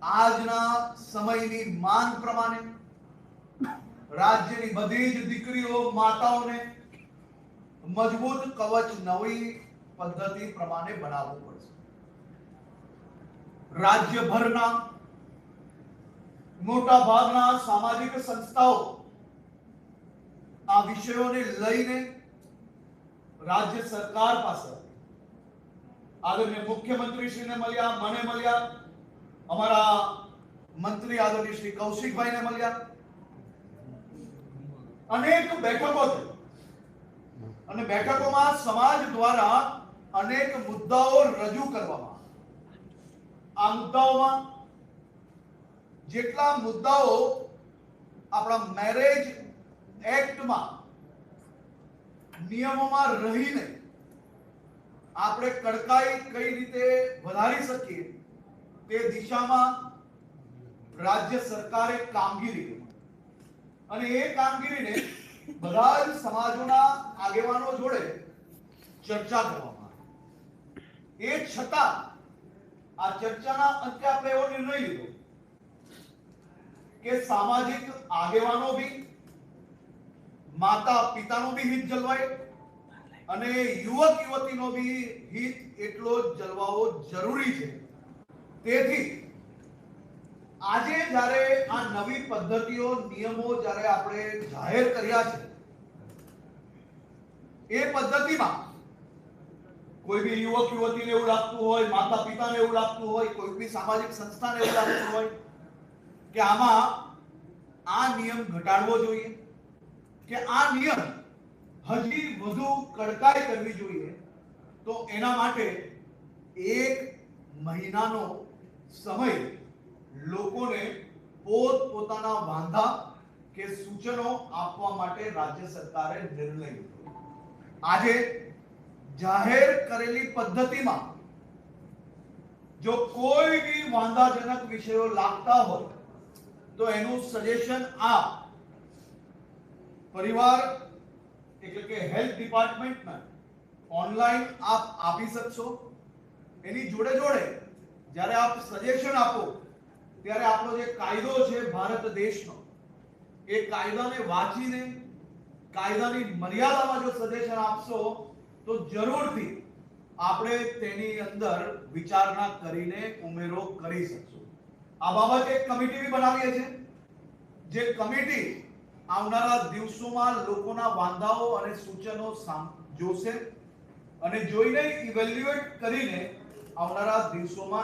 આજના સમયની માંગ પ્રમાણે રાજ્યની બધી જ દીકરીઓ માતાઓને મજબૂત કવચ નવી પદ્ધતિ પ્રમાણે બનાવવું પડશે. રાજ્યભરના મોટા ભાગના સામાજિક સંસ્થાઓ આ વિષયોને લઈને રાજ્ય સરકાર પાસે આદરણીય મુખ્યમંત્રીશ્રીને મળ્યા, મને મળ્યા, અમારા મંત્રી આદરણીય શ્રી કૌશિકભાઈને મળ્યા. અનેક બેઠકો થઈ અને બેઠકોમાં સમાજ દ્વારા અનેક મુદ્દાઓ રજૂ કરવામાં. આ મુદ્દાઓમાં જેટલા મુદ્દાઓ આપણા મેરેજ એક્ટમાં નિયમોમાં રહીને આપણે કડકાઈ કઈ રીતે વધારી શકીએ તે દિશામાં રાજ્ય સરકારે કામગીરી કરી અને એ કામગીરીને બધા જ સમાજોના આગેવાનો જોડે ચર્ચા કરવામાં આવી. એ છતાં આ ચર્ચાના અંતે આપણે એવો નિર્ણય લીધો કે સામાજિક આગેવાનો બી, માતા પિતાનો બી હિત જળવાય અને યુવક યુવતીનો બી હિત એટલો જ જળવાવો જરૂરી છે. તેથી આજે જ્યારે આ નવી પદ્ધતિઓ, નિયમો જ્યારે આપણે જાહેર કર્યા છે, એ પદ્ધતિમાં કોઈ બી યુવક યુવતીને એવું લાગતું હોય, માતા પિતાને એવું લાગતું હોય, કોઈ બી સામાજિક સંસ્થાને એવું લાગતું હોય કે આમાં આ નિયમ ઘટાડવો જોઈએ કે આ નિયમ હજી વધુ કડકાઈ કરવી જોઈએ, તો એના માટે 1 મહિનાનો સમય લોકોને પોતપોતાના વાંધા કે સૂચનો આપવા માટે રાજ્ય સરકારે નિર્ણય લીધો. આજે જાહેર કરેલી પદ્ધતિમાં જો કોઈ બી વાંધાજનક વિષયો લાગતા હોય તો એનું સજેશન આપ પરિવાર એટલે કે હેલ્થ ડિપાર્ટમેન્ટમાં ઓનલાઈન આપ આપી શકશો. એની જોડે જોડે જ્યારે આપ સજેશન આપો ત્યારે આપણો જે કાયદો છે ભારત દેશનો, એ કાયદાને વાંચીને કાયદાની મર્યાદામાં જો સજેશન આપશો તો જરૂરથી આપણે તેની અંદર વિચારણા કરીને ઉમેરો કરી શકશું. આ બાબતે એક કમિટી બી બનાવીએ છે, જે કમિટી આવનારા દિવસોમાં લોકોના વાંધાઓ અને સૂચનો જોશે અને જોઈને ઇવેલ્યુએટ કરીને આવનારા દિવસોમાં